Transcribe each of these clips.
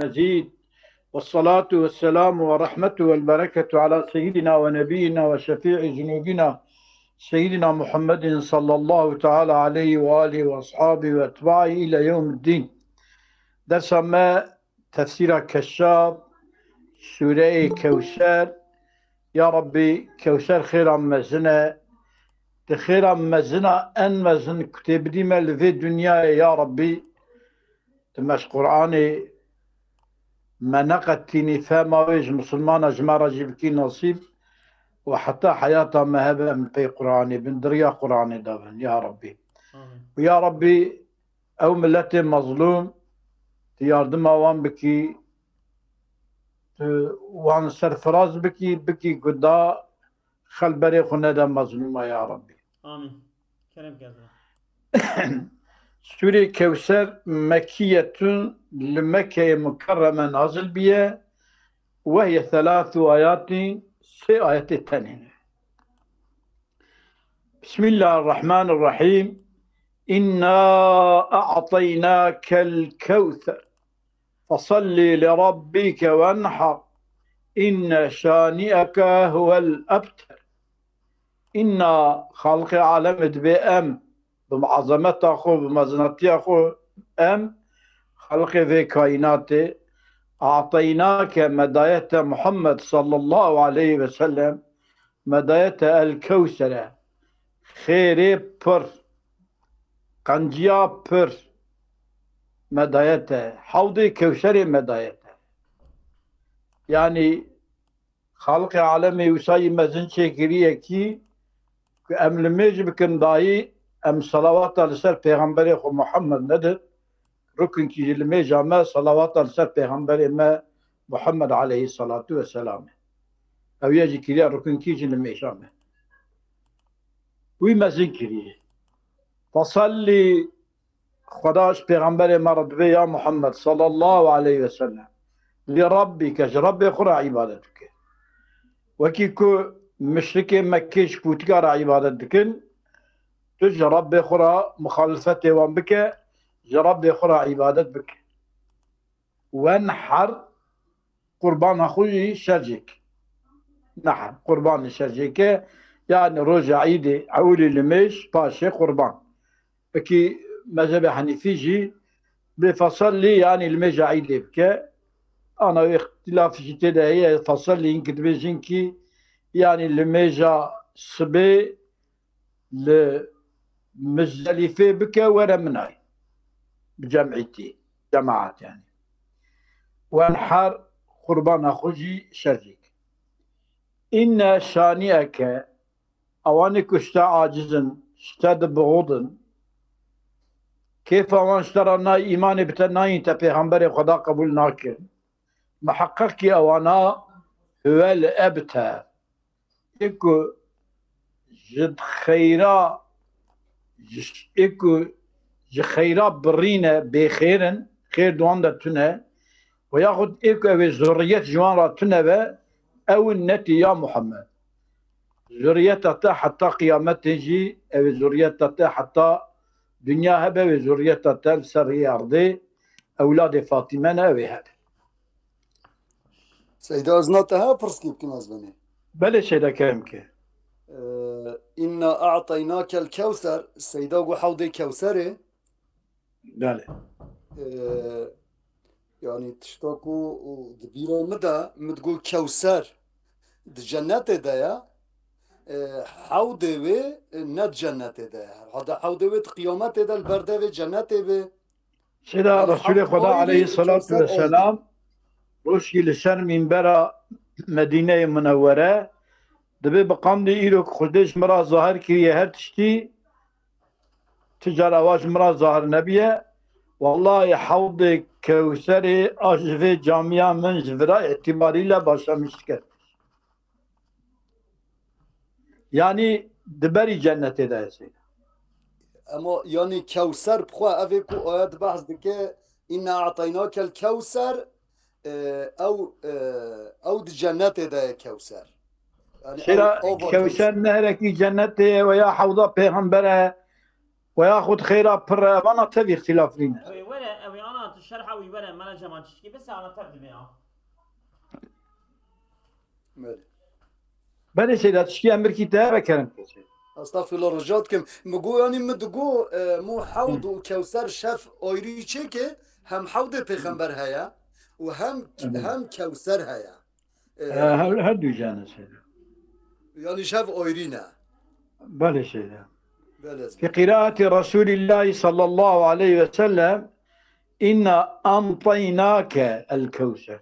مزيد، والصلاة والسلام ورحمة والبركة على سيدنا ونبينا وشفيع ذنوبنا سيدنا محمد صلى الله تعالى عليه وآله وأصحابه وأتباعه إلى يوم الدين. درس ما تفسير كشاف سورة كوثر. يا ربي كوثر خيرا مزنا تخيرا مزنا أن مزن كتب دي مال في الدنيا يا ربي تمش قرآني ما نقدتني فما ويج مسلمان جمارة جيبكي نصيب وحتى حياتها ما هبه من في قرآني بن دريا قرآني دابن يا ربي. ويا ربي أو ملتي مظلوم تياردما وان بكي وان سرفراز بكي قدا خل بري خندا مظلومة يا ربي. آمين. كلام كذا. سورة كوثر مكية لمكة مكرمة نازل بها، وهي 3 آيات 6 آيات التانية. بسم الله الرحمن الرحيم. إنا أعطيناك الكوثر فصل لربك وانحر إن شانئك هو الأبتر. إنا خلق عالم بأم بمعظمت أخو بمزنتي أخو أم خلق في كائنات أعطيناك مداية محمد صلى الله عليه وسلم مداية الكوثر خيري پر قنجيا پر مداية حوض كوثر مداية يعني خلق عالمي وساي مزن شكرية كي أم لميج بكن داي أم صلوات لسر پیغمبر خو محمد ندر ركن كي لميج ما صلوات لسر پیغمبر ما محمد عليه الصلاة والسلام أو يجي كريا ركن كي لميج ما وي مزن كريه فصلي خداش پیغمبر مرد يا محمد صلى الله عليه وسلم لربك رب خرا عبادتك وكيكو مشرك مكيش كوتكار عبادتك تج رب خرا مخالفته وان بك رب خرا عبادت بك وانحر قربان اخوي شرجك نحر قربان شرجك يعني رجع عيدي عولي لميش باشي قربان بكي مذهب حنيفي بفصل لي يعني الميج عيدي بك انا اختلاف جتدا هي فصل لي يمكن بيجينكي يعني الميجا صبي لمزدلفة بك ورا مناي بجمعيتي جماعات يعني وانحر قربان اخوجي شرجك إن شانئك أوانك اشتا عاجزا اشتاد بغضا كيف وان اشترى ناي إيمان بتناي انت پیغمبر خدا قبول ناكر محقق أوانا هو الأبتر إكو جد خيرا إكو جخيرا برينا بخيرا خير دوان دا تنه وياخد إكو أو ذرية جوان را تنه أو النتي يا محمد ذريتها حتى قيامت تجي أو ذريتها حتى دنيا هبه وذريتها سر أرضي أولاد فاطمة أو هذا سيدة أزناتها برسكي يمكن أزبني بلا شيء كلامك. إنا أعطيناك الكوثر سيدة وحوضي كوثري لا يعني تشتاكو دبيرا مدى متقول كوثر الجنات دايا حوضي وي ند جنات دايا هذا حوضي وي قيامات دا البردة وي جنات وي سيدة رسول خدا عليه الصلاة والسلام روشي لسر منبرا مدينة منورة دبي بقام دي إيروك خدش مرا ظاهر كريه هر تشتي تجار أواج مرا ظاهر نبيه والله حوض كوثر أجفي جامعة من جفرا اعتباري لا باشا مشتكر يعني دبري جنة دا يا سيدة. أما يعني كوثر بخوا أفيكو آيات بحث دكي إنا أعطيناك الكوثر أو دي جنات دا كوثر يعني كوثر نهركي جنته ويا حوضة پیغمبره وياخذ خيرا بر وانا تبي اختلاف لنا. ولا أنا شرحه ويبرا مالا جمان تشكي بس أنا ترجمة مالي بله سيدا تشكي أمر كتابة كرم كسي استغفر الله رجعتكم مقو يعني مدقو مو حوض وكوثر شاف اويري تشيكي هم حوض پیغمبر هيا وهم هم كوثر هيا هدو جانا سيدا يعني شاف اويرينا بله سيدا بلى في قراءة رسول الله صلى الله عليه وسلم إنا أنطيناك الكوثر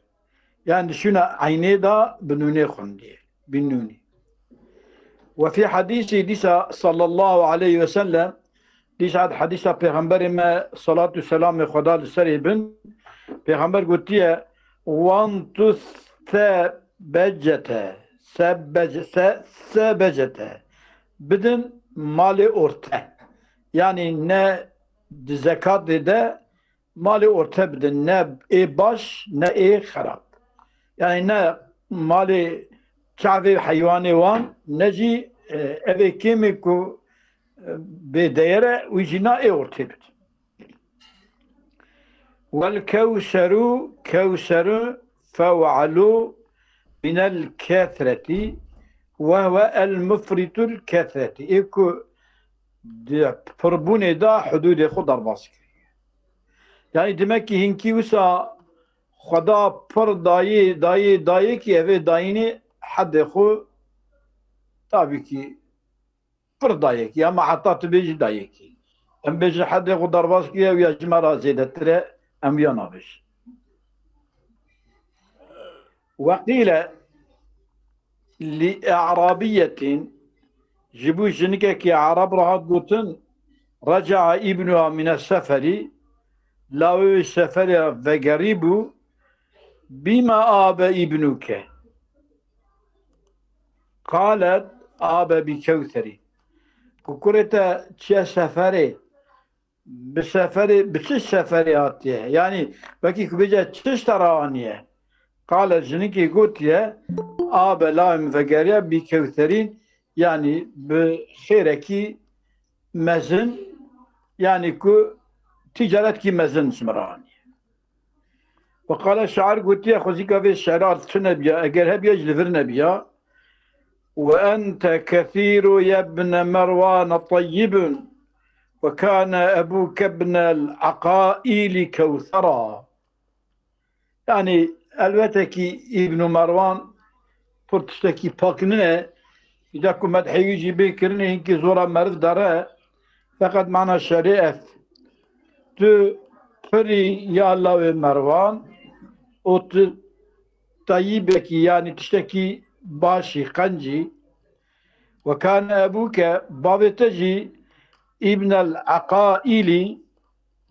يعني شنو عيني دا بنوني خندي بنوني وفي حديث ديسا صلى الله عليه وسلم ديس عاد حديث پیغمبر ما صلاة والسلام خدا لسره بن پیغمبر قلتيه وانتو سبجته بدن مال orta yani ne zekat de mali orta بدن ne baş ne خراب yani ne mali çavi hayvanı van neci eve kimi ku بديره ويجينا orta بدن والكوثر كوثر فوعل من الكثرة وهو المفرط الكثرة إيكو فربوني دا حدود خضر باسك يعني دمكي هنكي وسا خدا پر داي كي اوه دايني حد خو تابي كي پر داي كي اما حتى تبيجي داي كي ام بيجي حد خضر باسك ويا جمرا زيدة ترى ام ينابش وقيل لأعرابية جبو جنكا كي عرب راها قوتن رجع ابنها من السفر لاو السفر وقريبو بما آب ابنك قالت آب بكوثري كوكورتا تشا سفري بسفري سفري آتيه يعني بكي كبجا تشش ترانيه قال جنكي قلت يا آب لاهم فقريا بكوثرين يعني بخيركي مزن يعني كو تجارتكي مزن سمراني وقال الشعر قلت يا خزيك في الشعرات تنبيا اقل هبيا جلفر نبيا وأنت كثير يا ابن مروان طيب وكان أبوك ابن العقائل كوثرا يعني البته ابن مروان پرتشتکی پاک نه اذا كو مدحي يجي بكرنه هنكي زورا مرد داره فقط معنا شريف تو فري يا الله مروان او طيبك يعني تشتكي باشي قنجي وكان ابوك بابتجي ابن العقائل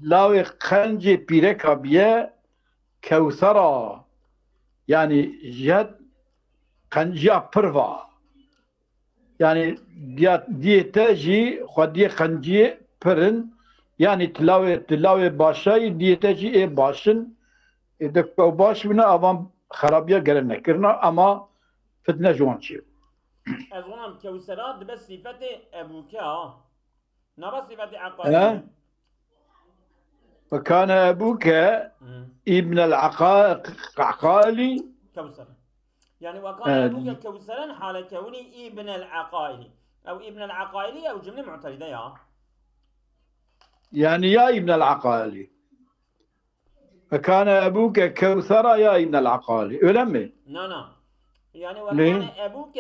لاوي قنجي بيركا بيه كوثرا يعني جهد قنجيا برفا يعني ديتاجي خدي قنجي برن يعني تلاوي باشاي ديتاجي اي باشن دك باش بنا اوان خرابيا قرنا كرنا اما فتنا جوانشي أظن كوثرات بس صفة أبوكا نبى صفة عقائل فكان أبوك ابن العقائل كوثر يعني وكان أبوك كوثرا حال كوني ابن العقائل أو ابن العقائل أو جملة معترضة يعني يا ابن العقائل فكان أبوك كوثرا يا ابن العقائل ولمي نعم يعني وكان أبوك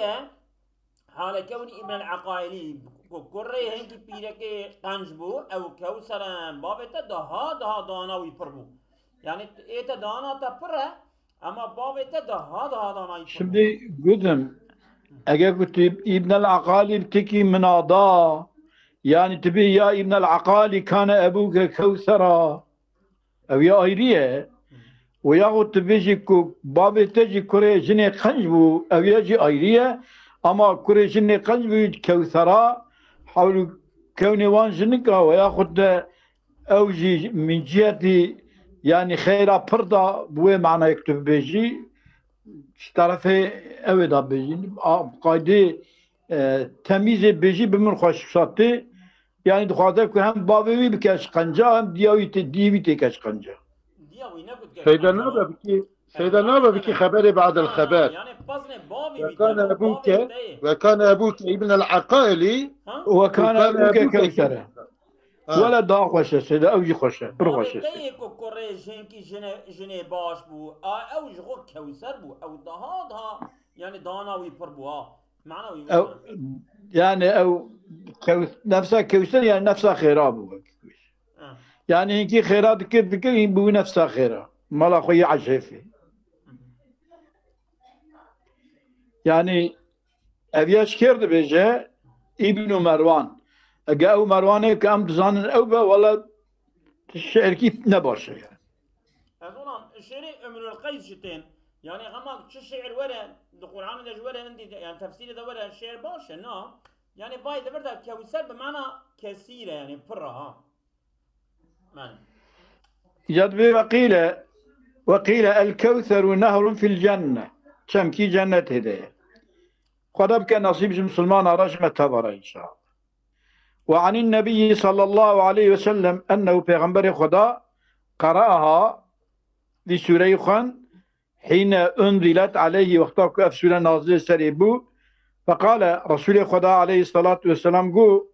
حال كوني ابن العقائل كوري هنكي بيرك قنجبو أو كوثرا بابتا دها دانا ويبربو يعني إيتا دانا تبره أما بابتا دها دانا يبربو şimdi قدم أجا كنت ابن العقائل بتكي من أضاء يعني تبي يا ابن العقائل كان أبوك كوثرا أو يا أيريه وياخد تبيجي بابتا جي كوري جني قنجبو أو يجي أيريه أما كوري جني قنجبو كوثرا حاولوا كوني وان جنكا وياخد أوجي من جهة يعني خيرا بردا بوي معنى يكتب بيجي طرفه أودا بيجي قايدة تمييز بيجي بمن خوش ساتي يعني دخاطر كو هم باوي بكاش قنجا هم ديوي تكاش قنجا سيدنا بكي خبري بعد الخبر. وكان أبوك ابن العقائلي وكان أبوك كوثر ولا دا خوشه سيدا أوجي خوشه برخوشه تيكو كوريجين كي جني باش بو أو جغو كوثر بو أو دها يعني داناوي بربوها معناوي أو يعني أو نفسها كوثر يعني نفسها خيراب يعني هيك خيرات كده بو نفسها خيرا مالا خويا عشافي يعني أبياش كيرد بيجا ابن مروان أجا مروان كأم بزان الأوبة ولا الشعر كيف نباشة يعني. أظن الشعر من القيس شتين يعني غما شو الشعر ولا القرآن ده ولا عندي يعني تفسير ده ولا الشعر باشا نا يعني باي ده برضه كوثر بمعنى كثيرة يعني فرها معنى. جد وقيل الكوثر نهر في الجنة كم كي جنة هداية خدب كان نصيب مسلمان رجمة تبرا إن شاء الله. وعن النبي صلى الله عليه وسلم أنه پیغمبر خدا قرأها في سورة خان حين أنزلت عليه وقتك في سورة نازل سريبو فقال رسول خدا عليه الصلاة والسلام قو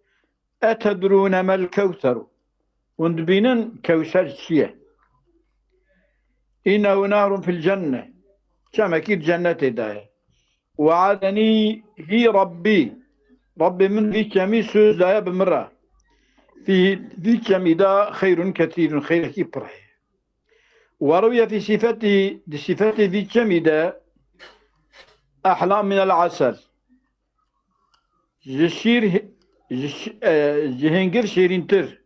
أتدرون ما الكوثر وندبينن كوثر شيء إنه نار في الجنة كما كيد جنة داية وعدني هي ربي من ذي كمي سوز لا بمرة في ذي كمي دا خير كثير خير كبره وروي في صفته ذي كمي دا أحلام من العسل جهنجر شيرين تر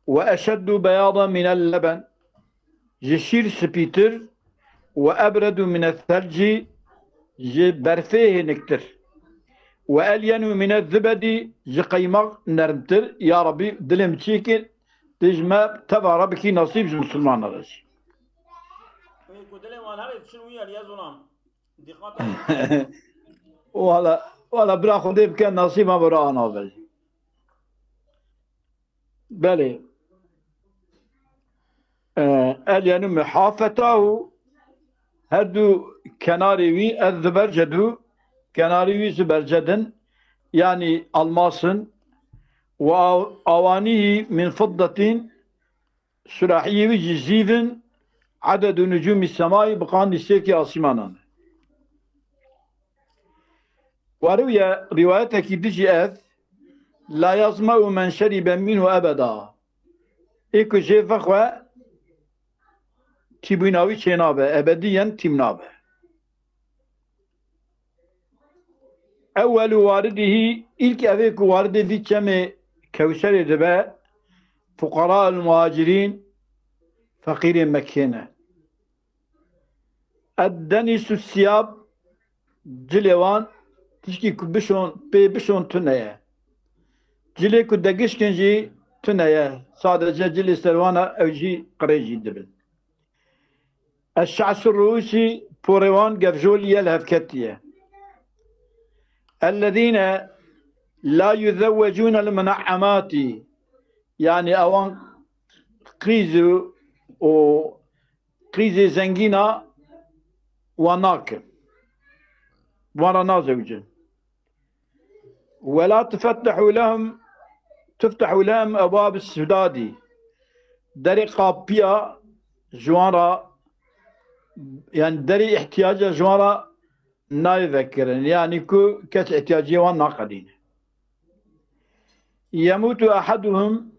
وأشد بياضا من اللبن جشير سبيتر وأبرد من الثلج برفيه نكتر وألين من الزبد قيمة نرمتر يا ربي دلم تشيكل تجمع تبع ربك نصيب مسلمان راسي ولا براخو ديب كان نصيبها برانا بلي ألين محافته هدو كناريوي الزبرجدو كناريوي زبرجدن يعني الماسن وأوانيه من فضة سراحية جزيف عدد نجوم السماء بقان السيكي آسمانا وروي روايتك دجي لا يظمأ من شرب منه أبدا إيكو جيفخوا تيبيناوي شينابه أبديا تيمنابه أول وارده إلك أفيك وارده دي كم كوثر دبا فقراء المهاجرين فقير مكينة الدنيس السياب جلوان تشكي بشون تنيا جلي كدقش كنجي تنيا صادة جلي سلوانا أو جي قريجي دبل الشعث الروسي بوريوان قفجول يلهفكتية الذين لا يذوجون المنعمات يعني أوان قيزو زنجينة وناكم ورانا زوجا ولا تفتح لهم أبواب السداد دري قابية جوارا يعني دري احتياج جوارا لا يذكرن يعني كت احتياجي والناقدين يموت أحدهم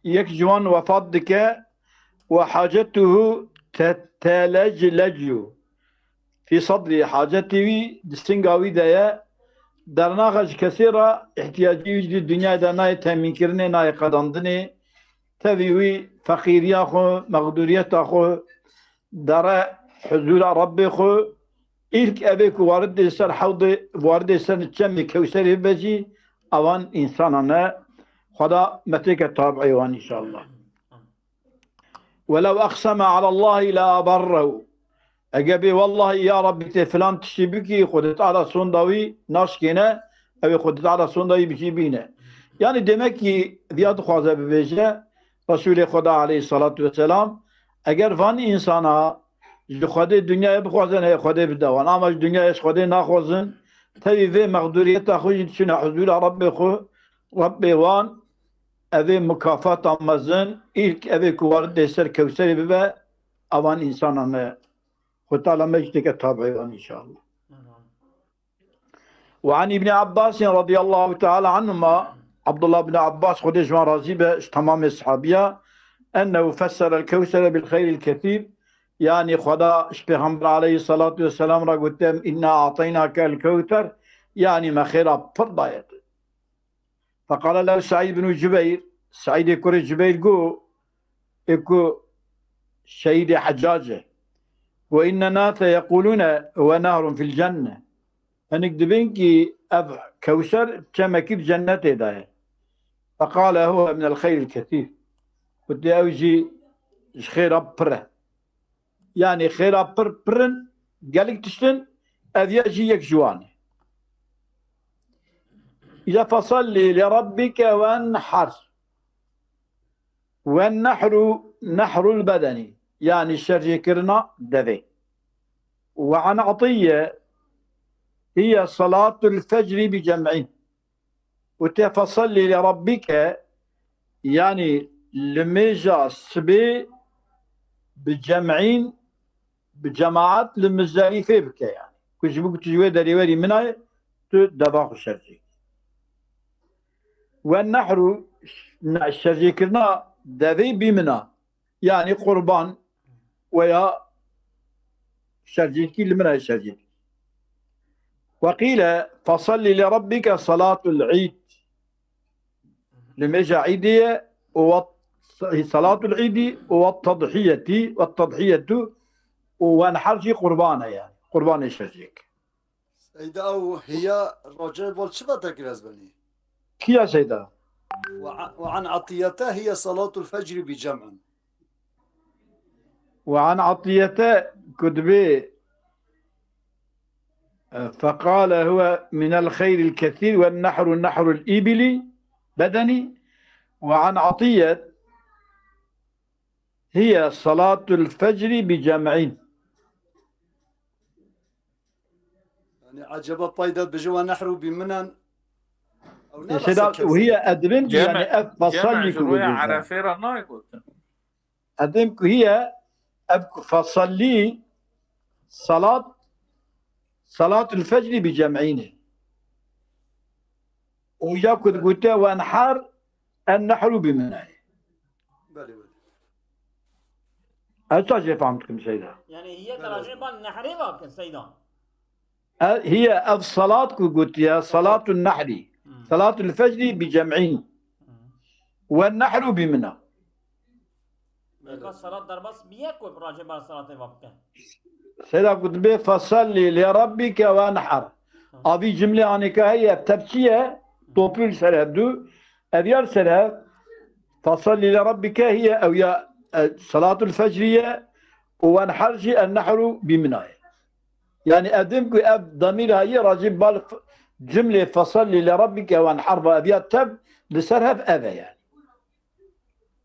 يكجوان وفضك وحاجته تتلجلج في صدر حاجته دستنقاوي دايا درناغج كثيرة احتياجي وجد الدنيا دا ناي تامين كرني ناي قدندني تبيوي فقيريا خو مغدوريات خو درا حضور ربي خو إلك أبيك وارد سر حوض وارد سر تشمي كوثر بجي أوان إنساننا خدا متك الطابعي وان إن شاء الله ولو أقسم على الله لا أبره أجابي والله يا رب فلان تشبكي خدت على صندوي ناشكينا أو خدت على صندوي بجيبينا يعني دمكي ذياد خوازة ببيجة رسول خدا عليه الصلاة والسلام اگر وان انسانا خود دنیا بخوازن هی خود بدوان اما دنیا خود نخوازن تبي في مقدورية خوش تشنا حضور رب خو رب وان أذي مكافات أمازن إلك أذي كوارد ديسر كوسري ببا أوان إنسان أنا خطالة مجدك تابعي إن شاء الله. وعن ابن عباس رضي الله تعالى عنهما عبد الله بن عباس خديج ما رازيبه تمام الصحابية أنه فسر الكوثر بالخير الكثير يعني خدا پیغمبر عليه الصلاة والسلام را قلتم إنا أعطيناك الكوثر يعني ما خير فرضايت. فقال له سعيد بن جبير سعيد كري جبير إكو شهيد حجاجه وإن ناس يقولون هو نهر في الجنة فنكدبين كي أب كوثر كما كيف جنته ده. فقال هو من الخير الكثير قلت أوجي خير بره يعني خير برن قالك تشتن أذيجي يكجواني إذا فصلي لربك وانحر والنحر نحر البدني يعني الشرج كرنا دذي. وعن عطية هي صلاة الفجر بجمعين وتفصلي لربك يعني لميجا سبي بجمعين بجماعات لمزدلفة بك يعني كنت بقول تجوي دريوري منها تدباخ الشرجي. والنحر الشرجي كرنا دذي بمنا يعني قربان ويا شرجي كل منها الشرجي. وقيل فصل لربك صلاة العيد لمجا عيدية صلاة العيد والتضحية وانحرجي قربانة يعني قربان الشرجيك. سيدة أو هي الرجل والشباتك رزبني كي يا سيدة؟ وعن عطيته هي صلاة الفجر بجمع. وعن عطيته كتبه فقال هو من الخير الكثير والنحر النحر الإبلي بدني. وعن عطية هي صلاة الفجر بجمعين. يعني عجب الطيدات بجوا نحر بمنن وهي أدرنك يعني فصلي جمع عرفيرا نايقول أدرنك هي فصلي صلاة الفجر بجمعينه وياكد قلت وانحار النحر بمنعه. بلي أستاذ فهمتكم سيدة يعني هي تراجع النحر باكن سيدة هي الصلاة قلت يا صلاة النحر صلاة الفجر بجمعين والنحر بمنى. الصلاة دربس بيك وبراجع بالصلاة باكن سيدة قلت به فصلي لربك وانحر أبي جملة عنك هي تبكية طوبل سرهدو أبيار سرهد فصلي لربك هي أو يا صلاة الفجرية وانحرجي النحر بمناية يعني أدمك أب ضمير هي راجب بال جملة فصلي لربك وانحر أبيار تب لسرهد أبا يعني.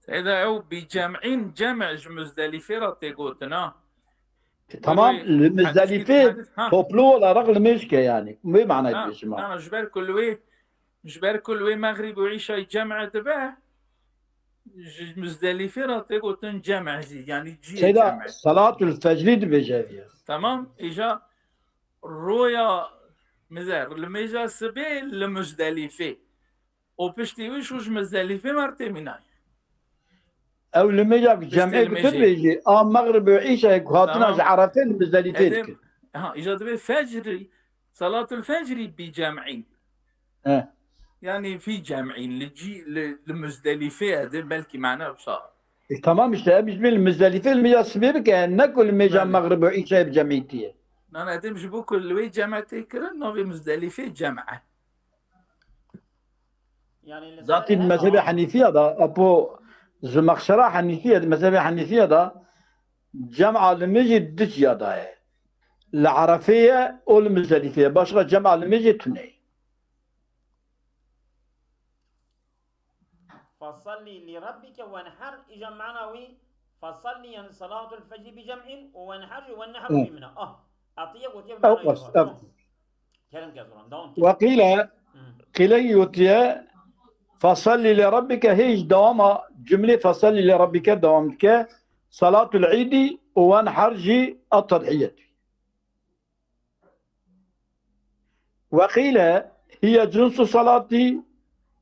إذا أو بجمعين جمع مزدلفة رتقوتنا تمام المزدلفة توبلو ولا رجل مشكة يعني ما معنى الاسم؟ أنا جبر كل وي مغرب وعشاء جمع تبع مزدلفة رتقوتن جمع يعني جي سيدا جمع صلاة الفجر بجافية تمام إجا رويا مزار لميجا سبيل لمزدلفة وبشتي وش مزدلفة مرتي مناي او لما جاك جمعي بتبيجي مغرب وعيشة هاتنا عرفين مزدلفين اجا دبي فجري صلاة الفجر بجمعين يعني في جمعين لمزدلفة هذا بلكي معناه بصار تمام مش من المزدلفة الميجا سبيبك ناكل الميجا مغرب وعيشة بجمعيتي انا ادم جبو كل وي جمعتي كرن في مزدلفة جمعة يعني ذاتي المذهب الحنيفية ده ابو زمخشرة حنيفية المذهب الحنيفية ده جمعة لميجي دجيا ده العرفية والمزدلفية باشغل جمعة لميجي تني فصلي لربك وانحر اجا معناوي فصلي يعني صلاة الفجر بجمع والنحر بمنى أطيب وتيب أوقف كلام كثيرا وقيل قيل يوتيا فصلي لربك هيج دوما جملة فصلي لربك دوامك صلاة العيد وانحرج التضحية. وقيل هي جنس صلاتي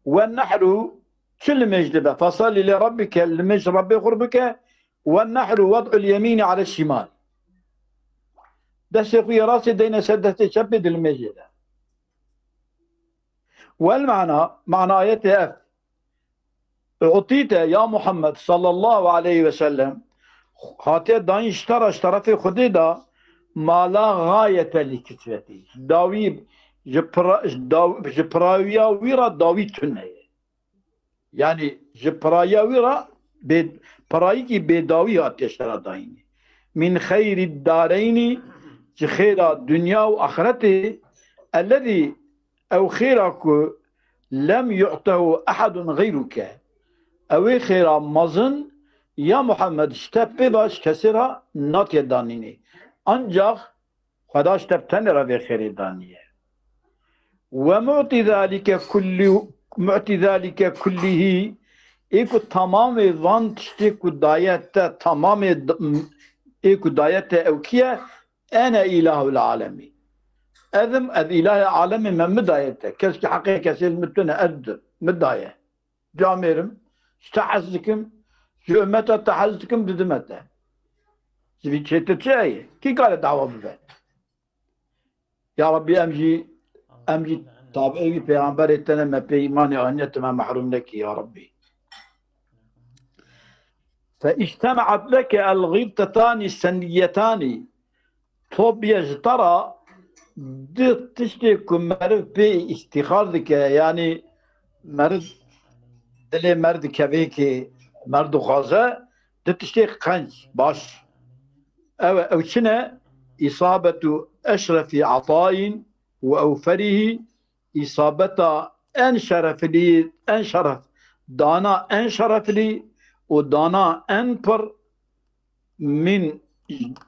والنحر كل مجدبة فصلي لربك المجد ربي قربك والنحر وضع اليمين على الشمال. ده في راسي دين سدة تشبد المجد. والمعنى معنى آية اف أعطيت يا محمد صلى الله عليه وسلم خاطر داين اشترى في خديدا ما لا غاية لكتبتي داوي جبراويا ويرا داوي تنية يعني جبرايا ويرا برايكي بداوي اشترى داين من خير الدارين خير الدنيا وآخرته الذي أو خيرك لم يعطه أحد غيرك أو خير مزن يا محمد اشتبه باش كسرها نات يدانيني أنجاخ خدا اشتبتن ربي خير دانية ومعطي ذلك كله ايكو تمام وان تشتكو دايت تمام ايكو دايت اوكيا أنا إله العالمين أذم إله العالم من مدايته كسك حقيقة كسيل متنا أد مداية جاميرم استحزكم شو متى تحزكم بدمته زبي شيء كي قال دعوة بفعل يا ربي أمجي طابعي بيغمبر اتنا ما بإيماني أهنيت ما محروم لك يا ربي فاجتمعت لك الغبطتان السنيتان طب يجترى تشتكي مرض بي استخارك يعني مرض دلي مرض كبيكي مرض خازة تشتكي قنج باش أو شنا إصابة أشرف عطاء وأوفره إصابة أنشرف لي أنشرف دانا أنشرف لي ودانا أنبر من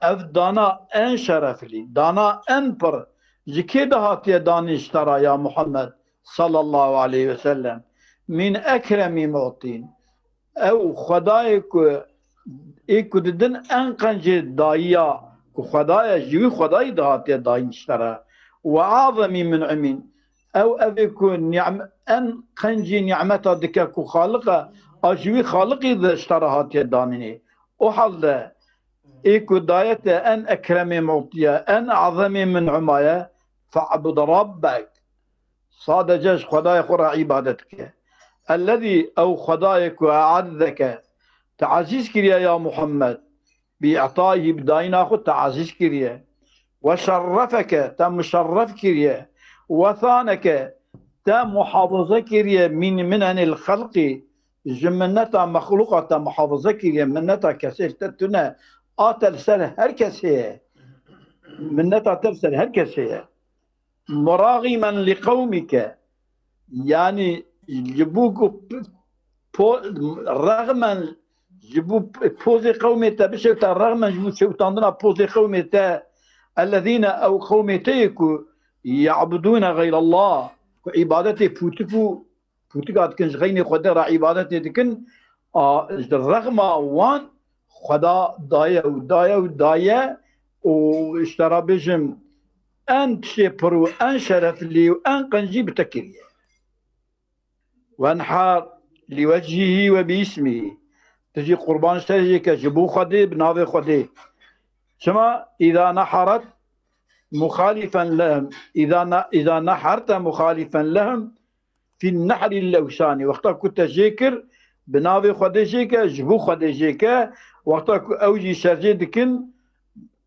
اف دانا ان شرف لي دانا انبر جكيد هاتي دانش ترى يا محمد صلى الله عليه وسلم من اكرم معطين او خدايك ايكو ددن انقنج دايا خدايا جوي خداي دهاتي دانش ترى وعظم منعم او ابيكو نعم ان قنجي نعمته دكاكو خالقه اجوي خالقي ذا اشترى هاتي دانيني وحل إيكو داية أن أكرم معطية أن أعظم من عماية فاعبد ربك صادجش خدايا خرى عبادتك الذي أو خدايك وأعذك تعزيز كريا يا محمد بإعطائه بداينا خد تعزيز كريا وشرفك تمشرف كريا وثانك تمحافظة كريا من منن الخلق جمنتا مخلوقة محافظة كريا منتا كسير تتنا ترسل هركس هي منتا ترسل هركس هي مراغما لقومك يعني جبوك رغما جبو بوزي قومتا بشكل رغما جبو شوتاندنا بوزي قومتا الذين او قومتيك يعبدون غير الله عبادتي فوتكات كنش غيني خدر عبادتي دكن رغم وان خدا دايا واشترى بجم أن شبرو أن شرف لي وأن قنجي بتكرية وانحار لوجهه وباسمه تجي قربان اشتريك جبو خدي بناوي خدي كما إذا نحرت مخالفا لهم إذا نحرت مخالفا لهم في النحر اللوساني وقتها كنت جيكر بناوي خدي جيكا جبو خدي جيكا وقتا اوجي شرجي دكن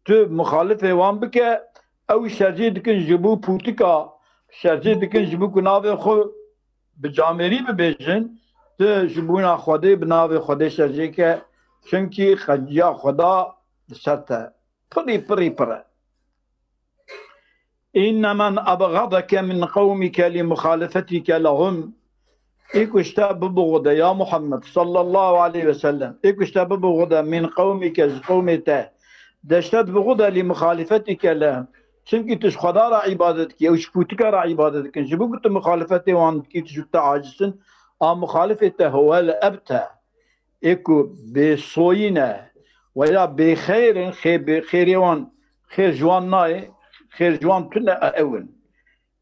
تو مخالفه وان بك او شرجي دكن جبو بوتيكا شرجي دكن جبو كناوي خو بجامري ببيجن تو جبونا خدي بناوي خدي شرجي كا چونكي خجيا خدا سرتا بري إن من أبغضك من قومك لمخالفتك لهم إيكو اشتاب ببغضة يا محمد صلى الله عليه وسلم إيكو اشتاب ببغضة من قومك قومته دشتد بغضة لمخالفتك لهم چونكي تش خدا را عبادتك او شكوتك را عبادتك جبو قلت مخالفته وان كي تشوت عاجزن مخالفته هو الأبتة إيكو بصوينة ولا بخير خير وان خير جوان ناي خير جوان تنا أول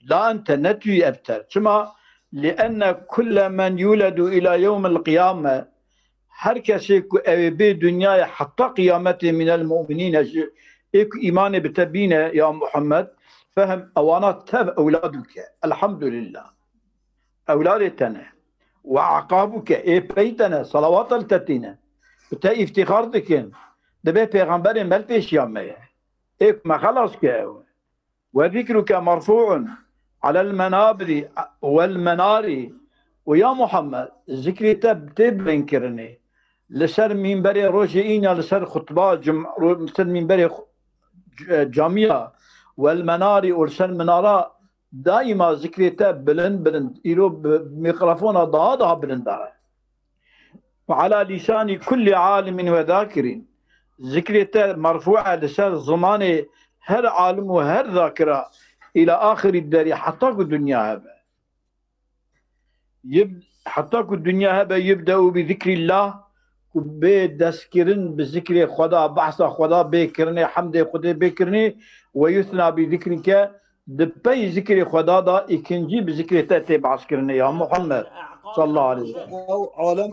لا أنت نتوي أبتر كما لأن كل من يولد إلى يوم القيامة هر كسي بي دنيا حتى قيامته من المؤمنين إيكو إيمان بتبينه يا محمد فهم أوانات تاب أولادك الحمد لله أولادتنا وعقابك إيه بيتنا صلوات التتينا بتا افتخار دكين دبي پیغمبر مل پیش يامه إيه ما خلاص كأو وذكرك مرفوع على المنابر والمنار ويا محمد ذكري تبين كرني لسر منبر روجينا لسر خطبات لسر منبر جامعة والمنار ولسر منارة دائما ذكري بلند إلو بميكروفون ضاضها بلند وعلى لسان كل عالم وذاكر ذكري مرفوعة لسر زمان هر عالم وهر ذاكرة إلى آخر الدار حتى الدنيا هبا حتى الدنيا هبا يبدأ بذكر الله بدسكرن بذكر خدا بحث خدا بكرني حمد خدا بكرني ويثنى بذكرك دبي ذكر خدا دا إكنجي بذكر تأتي بعسكرني يا محمد صلى الله عليه وسلم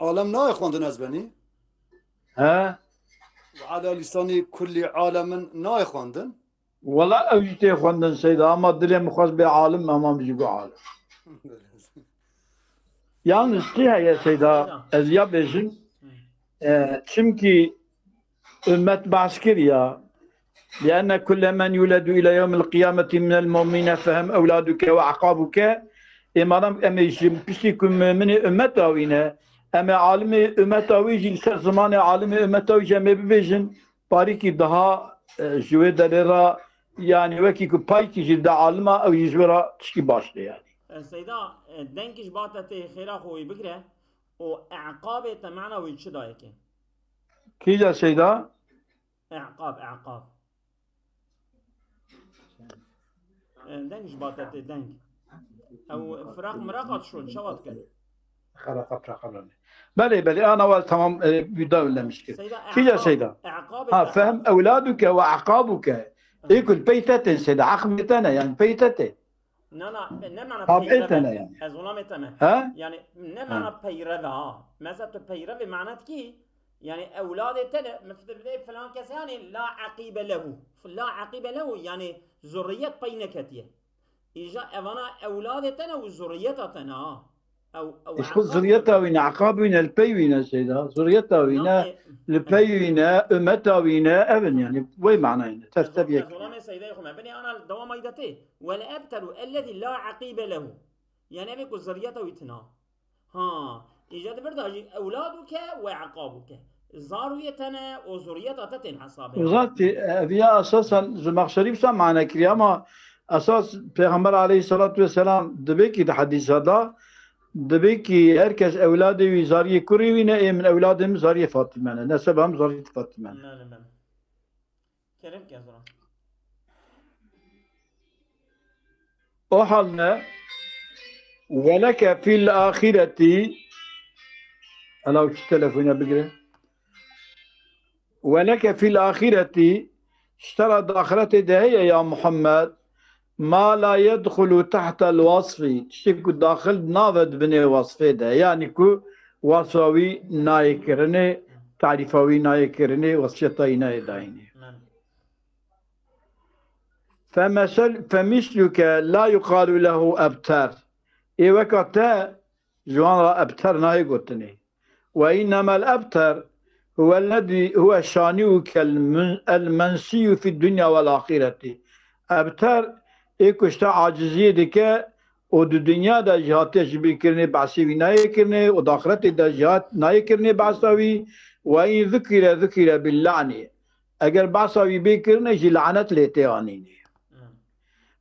عالم نا يخوندن أزبني ها وعلى لسان كل عالم نا يخوندن ولا أوجتي خوندن سيدا أما دلي مخص بعالم أما بيجيبوا عالم Yalnız ya Seyda Ezya Bejin çünkü ümmet baskir ya لأن كل من يولد إلى يوم القيامة من المؤمنين فهم أولادك وعقابك إمام أميشم بسيكم من أمة أوينا أما عالم أمة أويج لسر زمان عالم أمة أويج أما ببيجن باريكي دها جوه دلرا يعني وكي بايكي جلد عالمة أو يجورا تشكي باشده يعني سيدا دنكش باتت خيرا خوي بكره وإعقابه تمعنا ويتش دايك كيجا سيدا إعقاب دنكش باتت دنك أو فراق مراقات شوات كده خرقت بلي أنا تمام بداية ولا مشكلة كيجا سيدا ها فهم أولادك وعقابك يقول بيتتين سيدا عقبتنا يعني بيتتين نمعنى طبيعتنا يعني ظلمتنا يعني نمعنى بيرذا مثلا بيرذ معنات كي يعني أولادتنا مثل فلان كس يعني لا عقيب له لا عقيب له يعني ذرية بينكتيه إجا أنا أولادتنا وذريتنا أو إيش خذ ذريتها وين عقاب وين البي وين سيدا ذريتها وين البي وين أمتها وين أبن يعني وين معناه تستبيك ظلام سيدا يخو ما بني أنا الدوام أيدته ولا أبتر الذي لا عقيب له يعني أبيك ذريته ويتنا ها إيجاد برداجي أولادك وعقابك زارويتنا وذريتها تتن حسابها ذاتي هي أساسا زمخ شريف سام معنا كريما أساس پیغمبر عليه الصلاة والسلام دبيكي الحديث هذا دبيكي هركس أولادي وزارية كوريوينا من أولادهم زارية فاطمة نسبهم زارية فاطمة نعم كريم كذا أحلنا ولك في الآخرة أنا وش تلفوني بقرأ ولك في الآخرة اشترط آخرته دهية يا محمد ما لا يدخل تحت الوصف تشكو داخل نافد بني وصفه ده يعني كو وصفوي نايكرني تعريفوي نايكرني وصفيتاي نايدايني فمثلك لا يقال له أبتر إيه وكتا جوان أبتر ناي قلتني وإنما الأبتر هو الذي هو شانيك المنسي في الدنيا والآخرة أبتر ایک اشتا عاجزیه دیگه و دو دنیا دا جهاتش بکرنه بعثی نای کرنه و داخلت دا جهات نای کرنه بعثاوی و این ذکر باللعنه اگر بعثاوی بکرنه جی لعنت لیته آنینه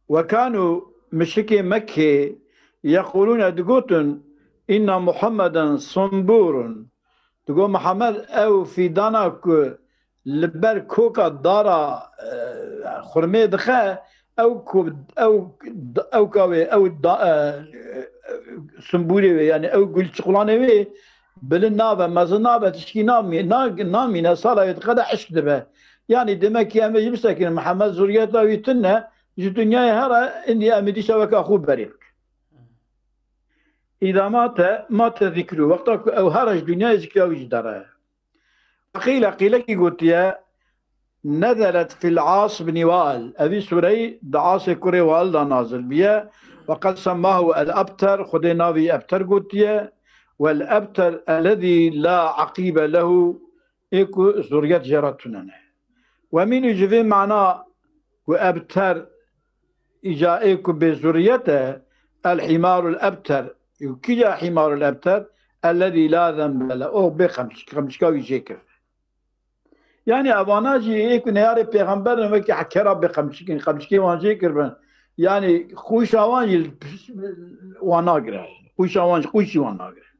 و كانوا مشركي مكة يقولون دقوتن إن محمدا صنبور تقول محمد أو في دانك لبر كوكا دارا خرمي دخا أو كاوي أو سنبوري يعني أو قل شغلاني بالنابة مازنابة تشكي نامي نصالة يتقدع عشق دبه يعني دمك يا مجلسك محمد زورياته ويتنى الدنيا هرا إني أمدي سواك أخو بريك إذا مات ذكره وقتك أو هرج دنيا ذكره وجدره قيل كي قلت يا نزلت في العاص بن وائل أبي سوري دعاس كري وائل نازل بيا وقد سماه الأبتر خدينا في أبتر قلت يا والأبتر الذي لا عقيب له إيكو زورية جرتنا ومن يجي معناه وأبتر إجائكم بزوريته الحمار الأبتر يكيا حمار الأبتر الذي لا ذنب له أو بخمش كاوي جيكر يعني أباناجي يكون ياري پیغمبر نمكي حكرا بخمشكي وان جيكر يعني خوش آوان واناقره خوشي واناقره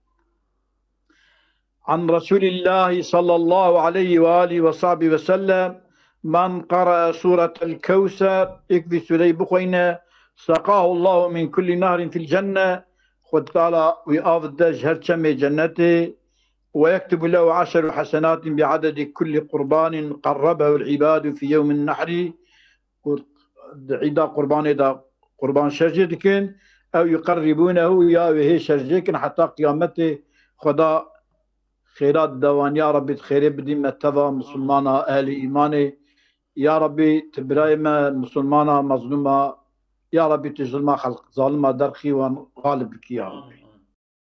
عن رسول الله صلى الله عليه وآله وصحبه وسلم من قرأ سورة الكوثر يكفي سوري بخوينة سقاه الله من كل نهر في الجنة خد تعالى ويأفض هرشم جنته ويكتب له 10 حسنات بعدد كل قربان قربه العباد في يوم النحر عدا قربان دا قربان شرجتكن أو يقربونه يا وهي شرجكن حتى قيامته خدا خيرات دوان يا ربي خير بدي متفا مسلمانا أهل إيماني يا ربي تبرايما مسلمانا مظلومة يا ربي تظلم خلق ظالمة درخي وغالبك يا ربي